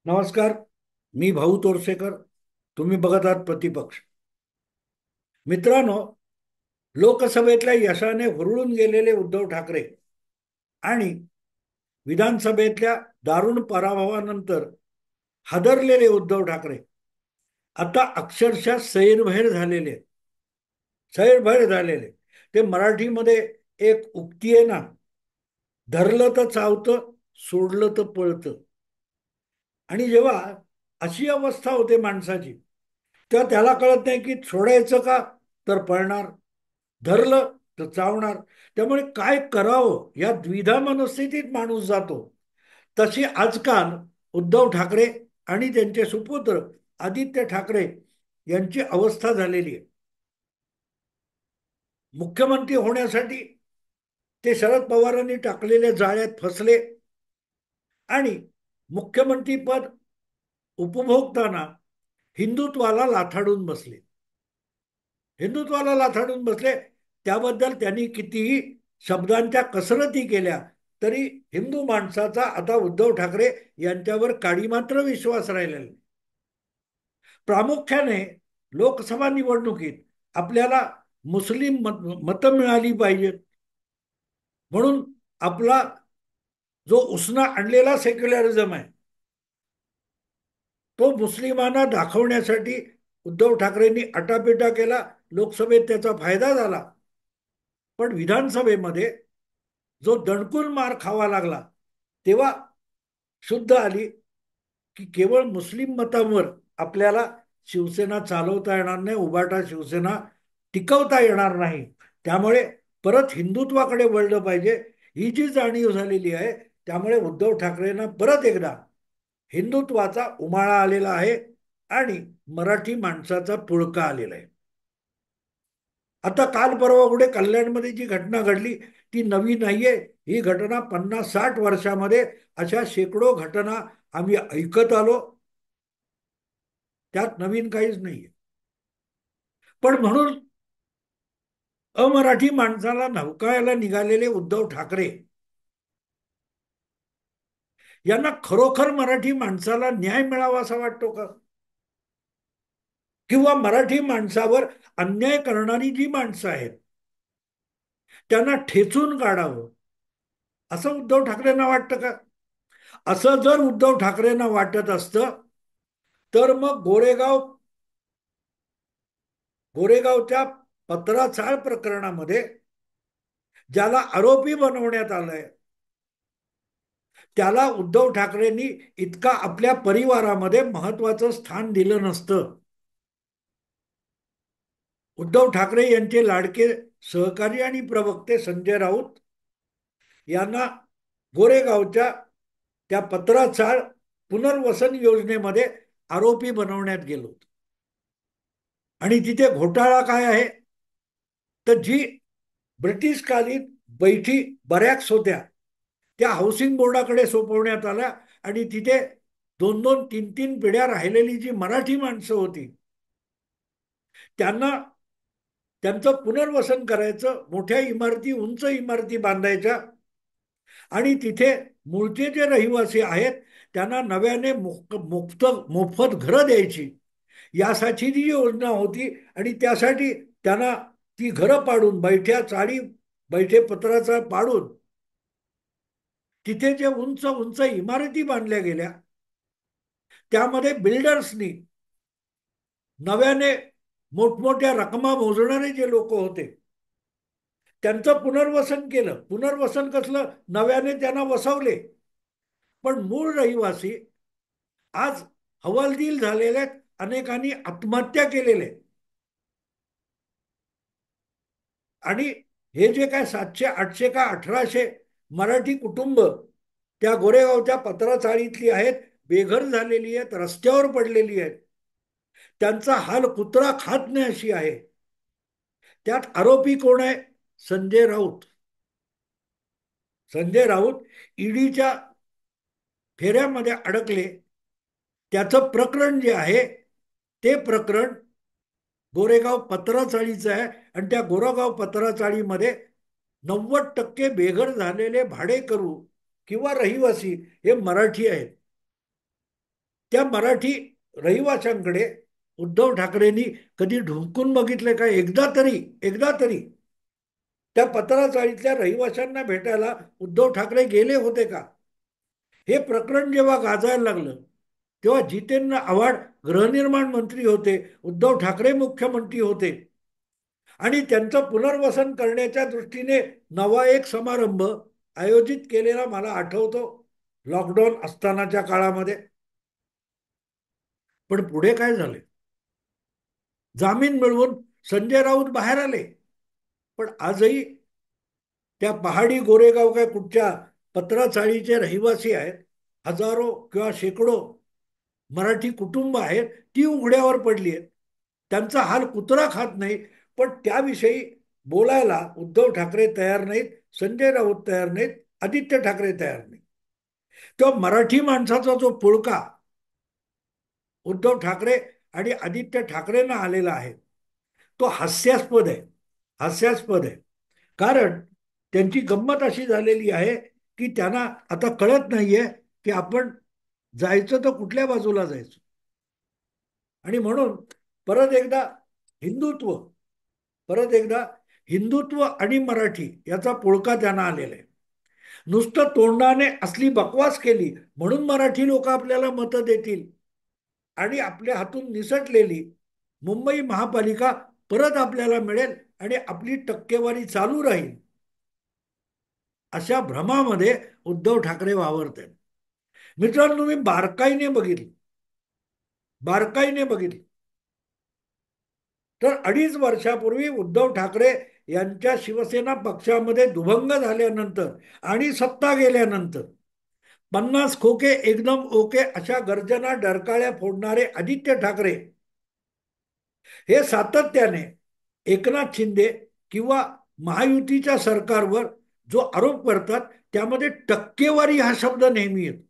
नमस्कार. मी भाऊ तोरसेकर. तुम्ही बघत आहात प्रतिपक्ष. मित्रांनो, लोकसभेतल्या यशाने हुरळून गेलेले उद्धव ठाकरे आणि विधानसभेतल्या दारुण पराभवानंतर हादरलेले उद्धव ठाकरे आता अक्षरशः सैरभैर झालेले आहेत. सैरभैर झालेले. ते मराठीमध्ये एक उक्ती आहे ना, धरलं तर चावतं, सोडलं तर पळतं. आणि जेव्हा अशी अवस्था होते माणसाची, तेव्हा त्याला कळत नाही की सोडायचं का तर पळणार, धरलं तर चावणार. त्यामुळे काय करावं या द्विधा मनस्थितीत माणूस जातो. तशी आजकाल उद्धव ठाकरे आणि त्यांचे सुपुत्र आदित्य ठाकरे यांची अवस्था झालेली आहे. मुख्यमंत्री होण्यासाठी ते शरद पवारांनी टाकलेल्या जाळ्यात फसले आणि मुख्यमंत्री पद उपभोगताना हिंदुत्वाला लाथाडून बसले. हिंदुत्वाला लाथाडून बसले. त्याबद्दल त्यांनी कितीही शब्दांच्या कसरती केल्या तरी हिंदू माणसाचा आता उद्धव ठाकरे यांच्यावर काडी मात्र विश्वास राहिलेला नाही. प्रामुख्याने लोकसभा निवडणुकीत आपल्याला मुस्लिम मतं मिळाली पाहिजेत म्हणून आपला जो उसना आणलेला सेक्युलरिझम आहे तो मुस्लिमांना दाखवण्यासाठी उद्धव ठाकरेंनी आटापिटा केला. लोकसभेत त्याचा फायदा झाला. पण विधानसभेमध्ये जो दणकून मार खावा लागला तेव्हा शुद्ध आली की केवळ मुस्लिम मतांवर आपल्याला शिवसेना चालवता येणार नाही, उभाटा शिवसेना टिकवता येणार नाही. त्यामुळे परत हिंदुत्वाकडे वळलं पाहिजे ही जी जाणीव झालेली आहे. त्यामुळे उद्धव ठाकरेंना परत एकदा हिंदुत्वाचा उमाळा आलेला आहे आणि मराठी माणसाचा पुळका आलेला आहे. आता काल परवा पुढे कल्याणमध्ये जी घटना घडली ती नवी नाहीये. ही घटना 50-60 वर्षामध्ये अशा शेकडो घटना आम्ही ऐकत आलो. त्यात नवीन काहीच नाहीये. पण म्हणून अमराठी माणसाला नवकायला निघालेले उद्धव ठाकरे यांना खरोखर मराठी माणसाला न्याय मिळावा असा वाटतो का? किंवा मराठी माणसावर अन्याय करणारी जी माणसं आहेत त्यांना ठेचून काढावं असं उद्धव ठाकरेंना वाटतं का? असं जर उद्धव ठाकरेंना वाटत असतं तर मग गोरेगावच्या पत्राचाळ प्रकरणामध्ये ज्याला आरोपी बनवण्यात आलंय त्याला उद्धव ठाकरेंनी इतका आपल्या परिवारामध्ये महत्वाचं स्थान दिलं नसतं. उद्धव ठाकरे यांचे लाडके सहकारी आणि प्रवक्ते संजय राऊत यांना गोरेगावच्या त्या पत्राचाळ पुनर्वसन योजनेमध्ये आरोपी बनवण्यात गेलो. आणि तिथे घोटाळा काय आहे तर जी ब्रिटिशकालीन बैठी बऱ्याच होत्या त्या हाऊसिंग बोर्डाकडे सोपवण्यात आल्या आणि तिथे 2-2, 3-3 पिढ्या राहिलेली जी मराठी माणसं होती त्यांना त्यांचं पुनर्वसन करायचं. मोठ्या इमारती, उंच इमारती बांधायच्या आणि तिथे मूळचे जे रहिवासी आहेत त्यांना नव्याने मोफत घरं द्यायची यासाठी जी योजना होती. आणि त्यासाठी त्यांना ती घरं पाडून बैठ्या चाळी, बैठे पत्राचा पाडून तिथे जे उंच उंच इमारती बांधल्या गेल्या त्यामध्ये बिल्डर्सनी नव्याने मोठमोठ्या रकमा मोजणारे जे लोक होते त्यांचं पुनर्वसन केलं. पुनर्वसन कसलं, नव्याने त्यांना वसवले. पण मूळ रहिवासी आज हवालदिल झालेले आहेत. अनेकांनी आत्महत्या केलेले. आणि हे जे काय 700-800 का 1800 मराठी कुटुंब त्या गोरेगावच्या पत्राचाळीतली आहेत, बेघर झालेली आहेत, रस्त्यावर पडलेली आहेत, त्यांचा हाल कुत्रा खात नाही अशी आहे. त्यात आरोपी कोण आहे? संजय राऊत. संजय राऊत ईडीच्या फेऱ्यामध्ये अडकले. त्याचं प्रकरण जे आहे ते प्रकरण गोरेगाव पत्राचाळीचं आहे आणि त्या गोरेगाव पत्राचाळीमध्ये 90% बेघर झालेले भाडेकरू किंवा रहिवासी हे मराठी आहेत. त्या मराठी रहिवाशांकडे उद्धव ठाकरेंनी कधी ढुंकून बघितले का? एकदा तरी त्या पत्राचाळीतल्या रहिवाशांना भेटायला उद्धव ठाकरे गेले होते का? हे प्रकरण जेव्हा गाजायला लागलं तेव्हा जितेंद्र आव्हाड गृहनिर्माण मंत्री होते, उद्धव ठाकरे मुख्यमंत्री होते आणि त्यांचं पुनर्वसन करण्याच्या दृष्टीने नवा एक समारंभ आयोजित केलेला मला आठवतो, लॉकडाऊन असतानाच्या काळामध्ये. पण पुढे काय झाले? जामीन मिळवून संजय राऊत बाहेर आले. पण आजही त्या पहाडी गोरेगाव काय कुठच्या पत्राचाळीचे रहिवासी आहेत, हजारो किंवा शेकडो मराठी कुटुंब आहेत, ती उघड्यावर पडली आहेत. त्यांचा हाल कुत्रा खात नाही. पण त्याविषयी बोलायला उद्धव ठाकरे तयार नाहीत, संजय राऊत तयार नाहीत, आदित्य ठाकरे तयार नाहीत. तेव्हा मराठी माणसाचा जो पुळका उद्धव ठाकरे आणि आदित्य ठाकरेंना आलेला आहे तो हास्यास्पद आहे. हास्यास्पद आहे. कारण त्यांची गंमत अशी झालेली आहे की त्यांना आता कळत नाहीये की आपण जायचं तर कुठल्या बाजूला जायचं. आणि म्हणून परत एकदा हिंदुत्व परत एकदा हिंदुत्व आणि मराठी याचा पुळका त्यांना आलेला आहे. नुसतं तोंडाने असली बकवास केली म्हणून मराठी लोक आपल्याला मतं देतील आणि आपल्या हातून निसटलेली मुंबई महापालिका परत आपल्याला मिळेल आणि आपली टक्केवारी चालू राहील, अशा भ्रमामध्ये उद्धव ठाकरे वावरत आहेत. मित्रांनो, मी बारकाईने बघितलं तर 2.5 वर्षापूर्वी उद्धव ठाकरे यांच्या शिवसेना पक्षामध्ये दुभंग झाल्यानंतर आणि सत्ता गेल्यानंतर 50 खोके एकदम ओके अशा गर्जना डरकाळ्या फोडणारे आदित्य ठाकरे हे सातत्याने एकनाथ शिंदे किंवा महायुतीच्या सरकारवर जो आरोप करतात त्यामध्ये टक्केवारी हा शब्द नेहमी येतो.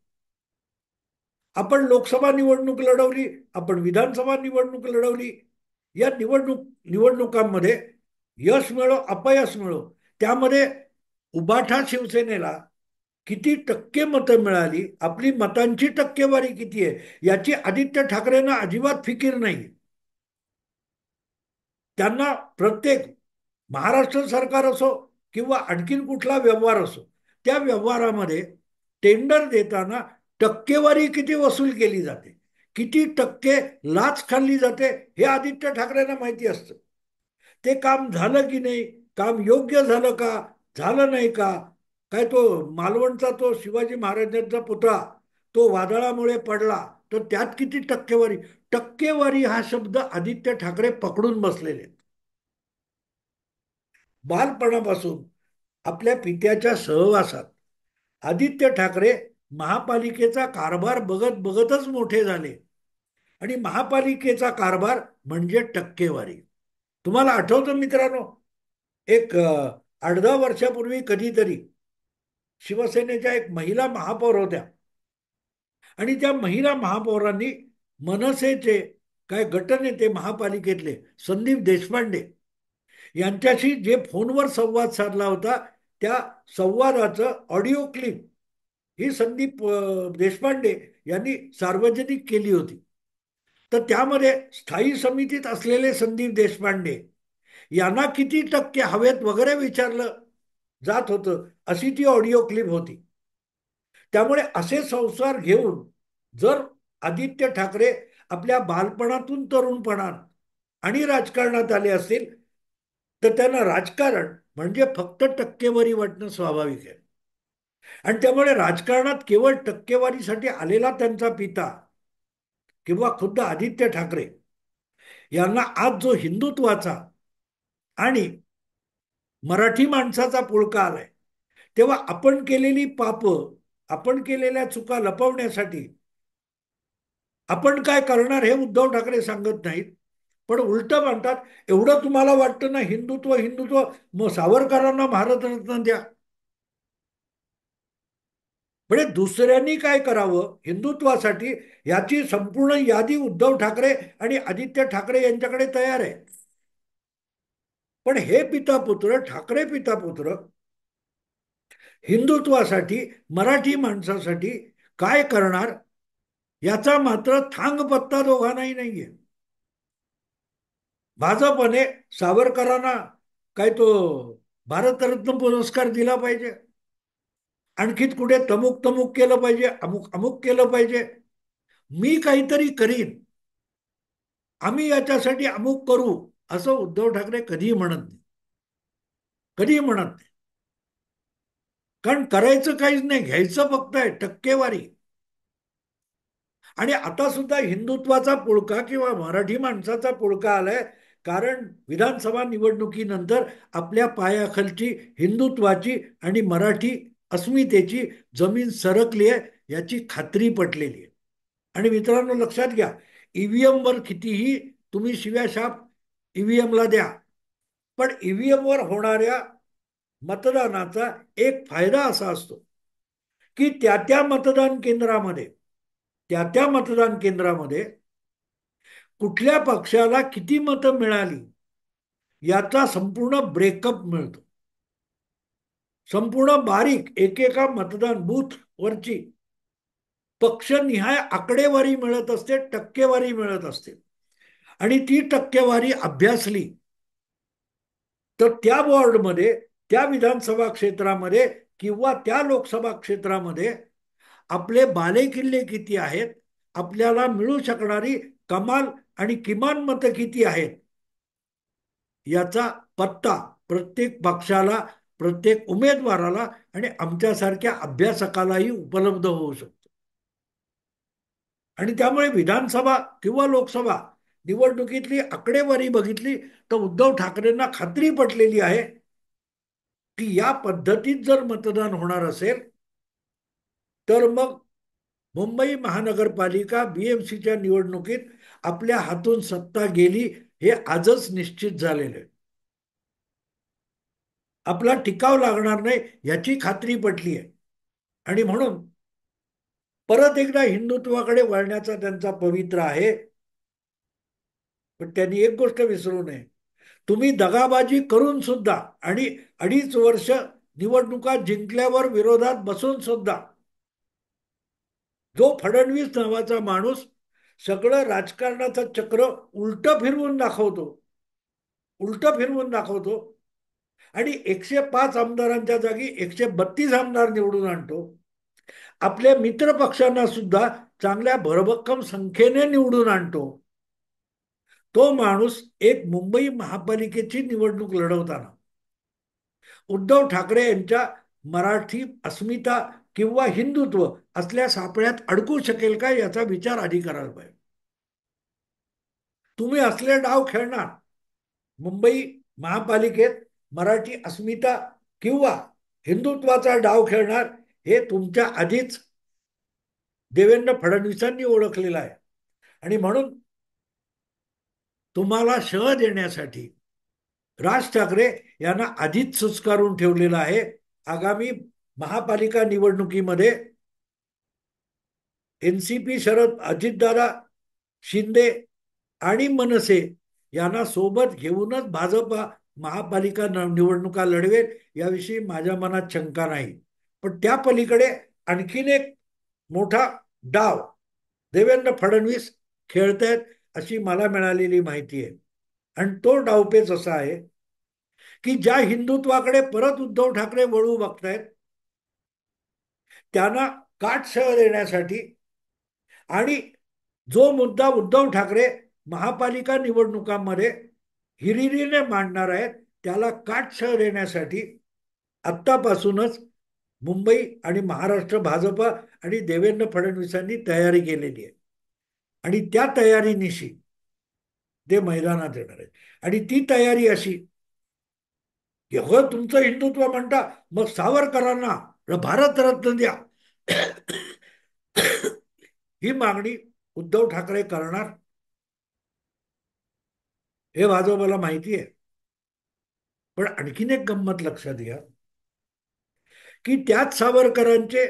आपण लोकसभा निवडणूक लढवली, आपण विधानसभा निवडणूक लढवली. या निवडणुकांमध्ये यश मिळो अपयश मिळो त्यामध्ये उबाठा शिवसेनेला किती टक्के मतं मिळाली, आपली मतांची टक्केवारी किती आहे याची आदित्य ठाकरेंना अजिबात फिकीर नाही. त्यांना प्रत्येक महाराष्ट्र सरकार असो किंवा आणखीन कुठला व्यवहार असो त्या व्यवहारामध्ये टेंडर देताना टक्केवारी किती वसूल केली जाते, किती टक्के लाच खाल्ली जाते हे आदित्य ठाकरेंना माहिती असतं. ते काम झालं की नाही, काम योग्य झालं का, झालं नाही का, काय तो मालवणचा तो शिवाजी महाराजांचा पुतळा तो वादळामुळे पडला तर त्यात किती टक्केवारी. टक्केवारी हा शब्द आदित्य ठाकरे पकडून बसलेले. बालपणापासून आपल्या पित्याच्या सहवासात आदित्य ठाकरे महापालिकेचा कारभार बघत बघतच मोठे झाले आणि महापालिकेचा कारभार म्हणजे टक्केवारी. तुम्हाला आठवतं मित्रांनो, एक 8-10 वर्षापूर्वी कधीतरी शिवसेनेच्या एक महिला महापौर होत्या आणि त्या महिला महापौरांनी मनसेचे काय गटनेते महापालिकेतले संदीप देशपांडे यांच्याशी जे फोनवर संवाद साधला होता त्या संवादाचं ऑडिओ क्लिप ही संदीप देशपांडे यांनी सार्वजनिक केली होती. तर त्यामध्ये स्थायी समितीत असलेले संदीप देशपांडे यांना किती टक्के हवेत वगैरे विचारलं जात होतं, अशी ती ऑडिओ क्लिप होती. त्यामुळे असे संसार घेऊन जर आदित्य ठाकरे आपल्या बालपणातून तरुणपणात आणि राजकारणात आले असतील तर त्यांना राजकारण म्हणजे फक्त टक्केवारी वाटणं स्वाभाविक आहे. आणि त्यामुळे राजकारणात केवळ टक्केवारीसाठी आलेला त्यांचा पिता किंवा खुद्द आदित्य ठाकरे यांना आज जो हिंदुत्वाचा आणि मराठी माणसाचा पुळका आलाय तेव्हा आपण केलेली पाप, आपण केलेल्या चुका लपवण्यासाठी आपण काय करणार हे उद्धव ठाकरे सांगत नाहीत. पण उलट म्हणतात, एवढं तुम्हाला वाटतं ना हिंदुत्व हिंदुत्व, मग सावरकरांना भारतरत्न द्या. म्हणजे दुसऱ्यांनी काय करावं हिंदुत्वासाठी याची संपूर्ण यादी उद्धव ठाकरे आणि आदित्य ठाकरे यांच्याकडे तयार आहे. पण हे पिता पुत्र ठाकरे पिता पुत्र हिंदुत्वासाठी मराठी माणसासाठी काय करणार याचा मात्र थांग पत्ता दोघांनाही नाहीये. भाजपने सावरकरांना काय तो भारतरत्न पुरस्कार दिला पाहिजे, आणखीच कुठे तमुक तमुक केलं पाहिजे, अमुक अमुक केलं पाहिजे. मी काहीतरी करीन, आम्ही याच्यासाठी अमुक करू, असं उद्धव ठाकरे कधीही म्हणत नाही. कधीही म्हणत नाही. कारण करायचं काहीच नाही, घ्यायचं फक्त आहे टक्केवारी. आणि आता सुद्धा हिंदुत्वाचा पुळका किंवा मराठी माणसाचा पुळका आलाय. कारण विधानसभा निवडणुकीनंतर आपल्या पायाखालची हिंदुत्वाची आणि मराठी अस्मितेची जमीन सरकली आहे याची खात्री पटलेली आहे. आणि मित्रांनो लक्षात घ्या, ईव्हीएम वर कितीही तुम्ही शिव्याशाप ईव्हीएमला द्या, पण ईव्हीएम वर होणाऱ्या मतदानाचा एक फायदा असा असतो की त्या मतदान केंद्रामध्ये कुठल्या पक्षाला किती मतं मिळाली याचा संपूर्ण ब्रेकअप मिळतो. संपूर्ण बारीक एकेका मतदान बूथ वरची पक्षनिहाय आकडेवारी मिळत असते, टक्केवारी मिळत असते. आणि ती टक्केवारी अभ्यासली तर त्या वॉर्डमध्ये, त्या विधानसभा क्षेत्रामध्ये किंवा त्या लोकसभा क्षेत्रामध्ये आपले बालेकिल्ले किती आहेत, आपल्याला मिळू शकणारी कमाल आणि किमान मतं किती आहेत याचा पत्ता प्रत्येक पक्षाला, प्रत्येक उमेदवाराला आणि आमच्यासारख्या अभ्यासकालाही उपलब्ध होऊ शकतो. आणि त्यामुळे विधानसभा किंवा लोकसभा निवडणुकीतली आकडेवारी बघितली तर उद्धव ठाकरेंना खात्री पटलेली आहे की या पद्धतीत जर मतदान होणार असेल तर मग मुंबई महानगरपालिका बीएमसीच्या निवडणुकीत आपल्या हातून सत्ता गेली हे आजच निश्चित झालेलं आहे. आपला टिकाव लागणार नाही याची खात्री पटली आहे. आणि म्हणून परत एकदा हिंदुत्वाकडे वळण्याचा त्यांचा पवित्र आहे. पण त्यांनी एक गोष्ट विसरू नये, तुम्ही दगाबाजी करून सुद्धा आणि 2.5 वर्ष निवडणुका जिंकल्यावर विरोधात बसून सुद्धा जो फडणवीस नावाचा माणूस सगळं राजकारणाचं चक्र उलट फिरवून दाखवतो, उलट फिरवून दाखवतो आणि 105 आमदारांच्या जागी 132 आमदार निवडून आणतो, आपल्या मित्र पक्षांना सुद्धा चांगल्या भरभक्कम संख्येने निवडून आणतो, तो माणूस एक मुंबई महापालिकेची निवडणूक लढवताना उद्धव ठाकरे यांच्या मराठी अस्मिता किंवा हिंदुत्व असल्या सापळ्यात अडकू शकेल का याचा विचार आधी करायला पाहिजे. तुम्ही असले डाव खेळणार मुंबई महापालिकेत, मराठी अस्मिता किंवा हिंदुत्वाचा डाव खेळणार हे तुमच्या आधीच देवेंद्र फडणवीसांनी ओळखलेलं आहे. आणि म्हणून तुम्हाला शह देण्यासाठी राज ठाकरे यांना आधीच सुस्कारून ठेवलेलं आहे. आगामी महापालिका निवडणुकीमध्ये एनसीपी शरद अजितदादा शिंदे आणि मनसे यांना सोबत घेऊनच भाजपा महापालिका निवडणुका लढवेल याविषयी माझ्या मनात शंका नाही. पण त्या पलीकडे आणखीन एक मोठा डाव देवेंद्र फडणवीस खेळतायत अशी मला मिळालेली माहिती आहे. आणि तो डावपेच असा आहे की ज्या हिंदुत्वाकडे परत उद्धव ठाकरे वळू बघतायत त्यांना काटछळ देण्यासाठी आणि जो मुद्दा उद्धव ठाकरे महापालिका निवडणुकांमध्ये हिरिरीने मांडणार आहेत त्याला काटछळ देण्यासाठी आत्तापासूनच मुंबई आणि महाराष्ट्र भाजप आणि देवेंद्र फडणवीसांनी तयारी केलेली आहे. आणि त्या तयारीनिशी ते मैदानात येणार आहेत. आणि ती तयारी अशी की हो तुमचं हिंदुत्व म्हणता मग सावरकरांना भारतरत्न द्या ही मागणी उद्धव ठाकरे करणार हे भाजपला माहिती आहे. पण आणखीन एक गंमत लक्षात घ्या की त्याच सावरकरांचे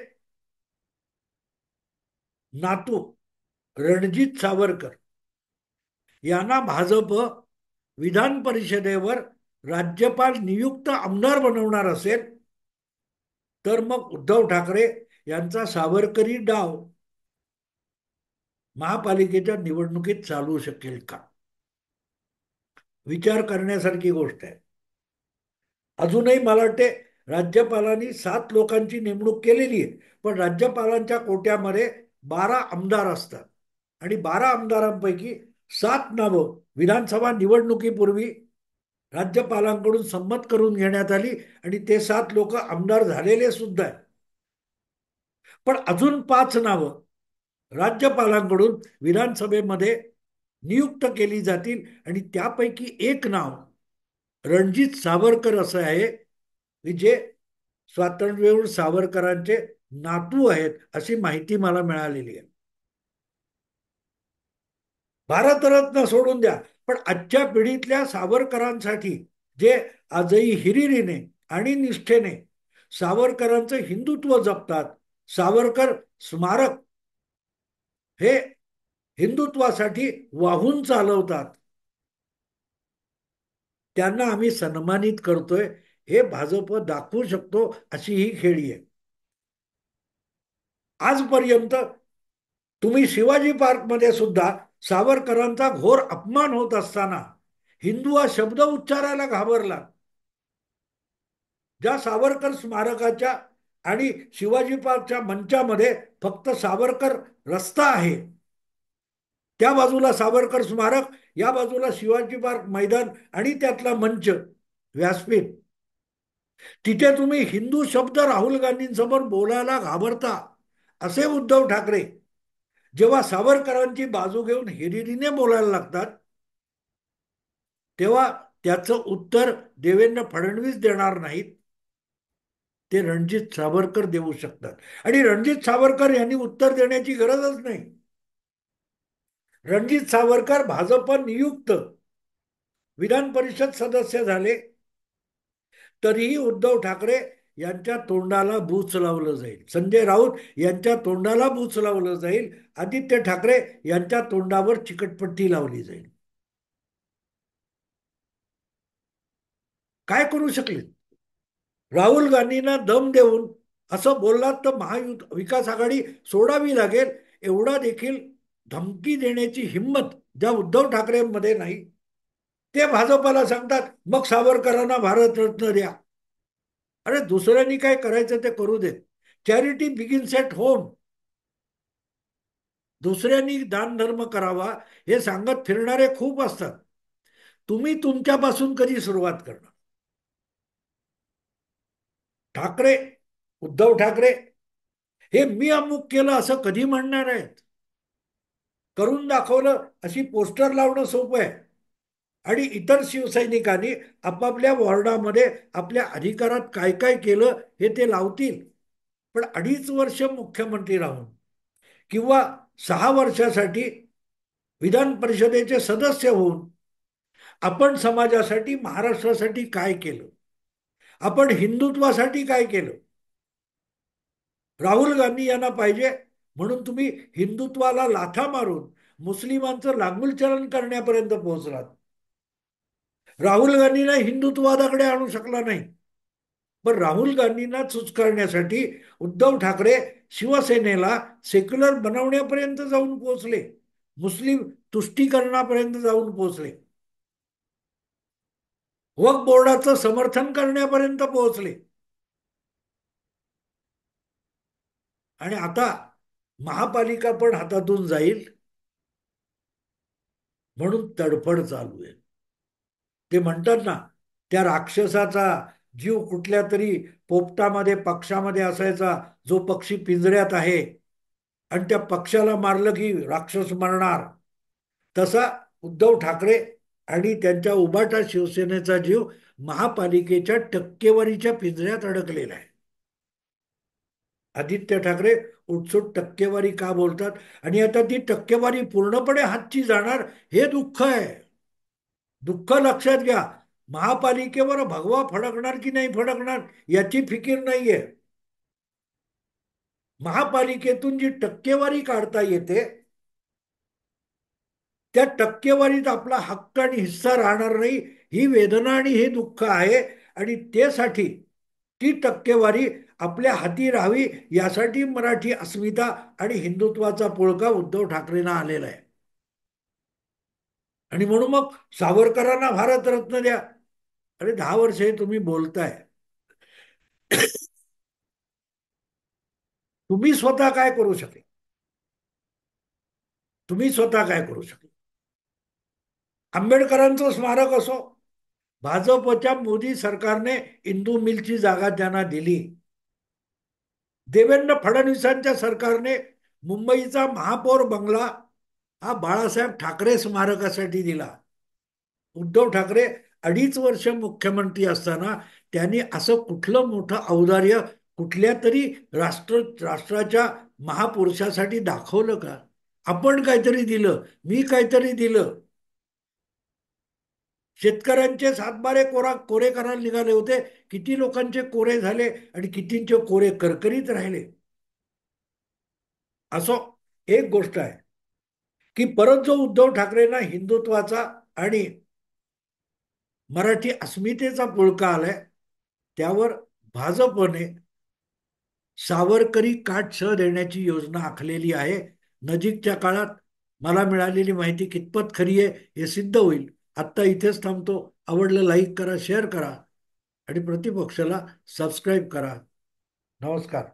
नातू रणजित सावरकर यांना भाजप विधान परिषदेवर राज्यपाल नियुक्त आमदार बनवणार असेल तर मग उद्धव ठाकरे यांचा सावरकरी डाव महापालिकेच्या निवडणुकीत चालू शकेल का? विचार करण्यासारखी गोष्ट आहे. अजूनही मला वाटते राज्यपालांनी 7 लोकांची नेमणूक केलेली आहे, पण राज्यपालांच्या कोट्यामध्ये 12 आमदार असतात आणि 12 आमदारांपैकी 7 नावं विधानसभा निवडणुकीपूर्वी राज्यपालांकडून संमत करून घेण्यात आली आणि ते 7 लोक आमदार झालेले सुद्धा आहेत. पण अजून 5 नावं राज्यपालांकडून विधानसभेमध्ये नियुक्त केली जातील आणि त्यापैकी एक नाव रणजित सावरकर असं आहे की जे स्वातंत्र्यवीर सावरकरांचे नातू आहेत अशी माहिती मला मिळालेली आहे. भारतरत्न सोडून द्या, पण आजच्या पिढीतल्या सावरकरांसाठी जे आजही हिरिरीने आणि निष्ठेने सावरकरांचं हिंदुत्व जपतात, सावरकर स्मारक हे हिंदुत्वासाठी वाहून चालवतात, त्यांना आम्ही सन्मानित करतोय. हे भाजप दाखवू शकतो अशी ही खेळी आहे. आजपर्यंत तुम्ही शिवाजी पार्कमध्ये सुद्धा सावरकरांचा घोर अपमान होत असताना हिंदू हा शब्द उच्चारायला घाबरला. ज्या सावरकर स्मारकाच्या आणि शिवाजी पार्कच्या मंचामध्ये फक्त सावरकर रस्ता आहे, त्या बाजूला सावरकर स्मारक, या बाजूला शिवाजी पार्क मैदान आणि त्यातला मंच व्यासपीठ, तिथे तुम्ही हिंदू शब्द राहुल गांधींसमोर बोलायला घाबरता. असे उद्धव ठाकरे जेव्हा सावरकरांची बाजू घेऊन हिरिरीने बोलायला लागतात, तेव्हा त्याचं उत्तर देवेंद्र फडणवीस देणार नाहीत, ते रणजित सावरकर देऊ शकतात. आणि रणजित सावरकर यांनी उत्तर देण्याची गरजच नाही. रणजित सावरकर भाजप नियुक्त विधान परिषद सदस्य झाले, तरीही उद्धव ठाकरे यांच्या तोंडाला बूच लावलं जाईल, संजय राऊत यांच्या तोंडाला बूच लावलं जाईल, आदित्य ठाकरे यांच्या तोंडावर चिकटपट्टी लावली जाईल. काय करू शकले? राहुल गांधींना दम देऊन असं बोललात तर महाविकास आघाडी सोडावी लागेल, एवढा देखील धमकी देण्याची हिंमत ज्या उद्धव ठाकरेंमध्ये नाही, ते भाजपाला सांगतात मग सावरकरांना भारतरत्न द्या. अरे दुसऱ्यांनी काय करायचं ते करू देत. Charity begins at home. दुसऱ्यांनी दान धर्म करावा हे सांगत फिरणारे खूप असतात. तुम्ही तुमच्यापासून कधी सुरुवात करणार? ठाकरे, उद्धव ठाकरे हे मी अमुक केलं असं कधी म्हणणार आहेत? करून दाखवलं अशी पोस्टर लावणं सोपं आहे. आणि इतर शिवसैनिकांनी आपापल्या वॉर्डामध्ये आपल्या अधिकारात काय काय केलं हे ते लावतील. पण 2.5 वर्ष मुख्यमंत्री राहून किंवा 6 वर्षासाठी विधान परिषदेचे सदस्य होऊन आपण समाजासाठी, महाराष्ट्रासाठी काय केलं, आपण हिंदुत्वासाठी काय केलं? राहुल गांधी यांना पाहिजे म्हणून तुम्ही हिंदुत्वाला लाथा मारून मुस्लिमांचं लागमुलचलन करण्यापर्यंत पोहोचलात. राहुल गांधींना हिंदुत्वादाकडे आणू शकला नाही, पण राहुल गांधींना चुचकारण्यासाठी उद्धव ठाकरे शिवसेनेला सेक्युलर बनवण्यापर्यंत जाऊन पोहोचले, मुस्लिम तुष्टीकरणापर्यंत जाऊन पोहोचले, वक्फ बोर्डाचं समर्थन करण्यापर्यंत पोहोचले. आणि आता महापालिका पण हातातून जाईल म्हणून तडफड चालू आहे. ते म्हणतात ना, त्या राक्षसाचा जीव कुठल्या तरी पोपटामध्ये, पक्षामध्ये असायचा, जो पक्षी पिंजऱ्यात आहे आणि त्या पक्षाला मारलं की राक्षस मरणार. तसा उद्धव ठाकरे आणि त्यांच्या उभाटा शिवसेनेचा जीव महापालिकेच्या टक्केवारीच्या पिंजऱ्यात अडकलेला आहे. आदित्य ठाकरे उठसूट टक्केवारी का बोलतात आणि आता ती टक्केवारी पूर्णपणे हातची जाणार, हे दुःख आहे. दुःख लक्षात घ्या. महापालिकेवर भगवा फडकणार की नाही फडकणार याची फिकीर नाहीये. महापालिकेतून जी टक्केवारी काढता येते, त्या टक्केवारीत आपला हक्क आणि हिस्सा राहणार नाही, ही वेदना आणि हे दुःख आहे. आणि त्यासाठी ती टक्केवारी आपल्या हाती राहावी यासाठी मराठी अस्मिता आणि हिंदुत्वाचा पुळका उद्धव ठाकरेंना आलेला आहे. आणि म्हणून मग सावरकरांना भारतरत्न द्या. अरे 10 वर्ष हे तुम्ही बोलताय. तुम्ही स्वतः काय करू शकले? तुम्ही स्वतः काय करू शकले? आंबेडकरांचं स्मारक असो, भाजपच्या मोदी सरकारने इंदू मिलची जागा त्यांना दिली. देवेंद्र फडणवीसांच्या सरकारने मुंबईचा महापौर बंगला हा बाळासाहेब ठाकरे स्मारकासाठी दिला. उद्धव ठाकरे 2.5 वर्ष मुख्यमंत्री असताना त्यांनी असं कुठलं मोठं औदार्य कुठल्या तरी राष्ट्राच्या महापुरुषासाठी दाखवलं का? आपण काहीतरी दिलं, मी काहीतरी दिलं. शेतकऱ्यांचे सातबारे कोरे करायला निघाले होते. किती लोकांचे कोरे झाले आणि कितींचे कोरे करकरीत राहिले. असो, एक गोष्ट आहे की परत जो उद्धव ठाकरेंना हिंदुत्वाचा आणि मराठी अस्मितेचा पुळका आलाय, त्यावर भाजपने सावरकरी काठ देण्याची योजना आखलेली आहे. नजीकच्या काळात मला मिळालेली माहिती कितपत खरी आहे हे सिद्ध होईल. आत्ता इथेच थांबतो. आवडलं लाईक करा, शेअर करा आणि प्रतिपक्षाला सबस्क्राईब करा. नमस्कार.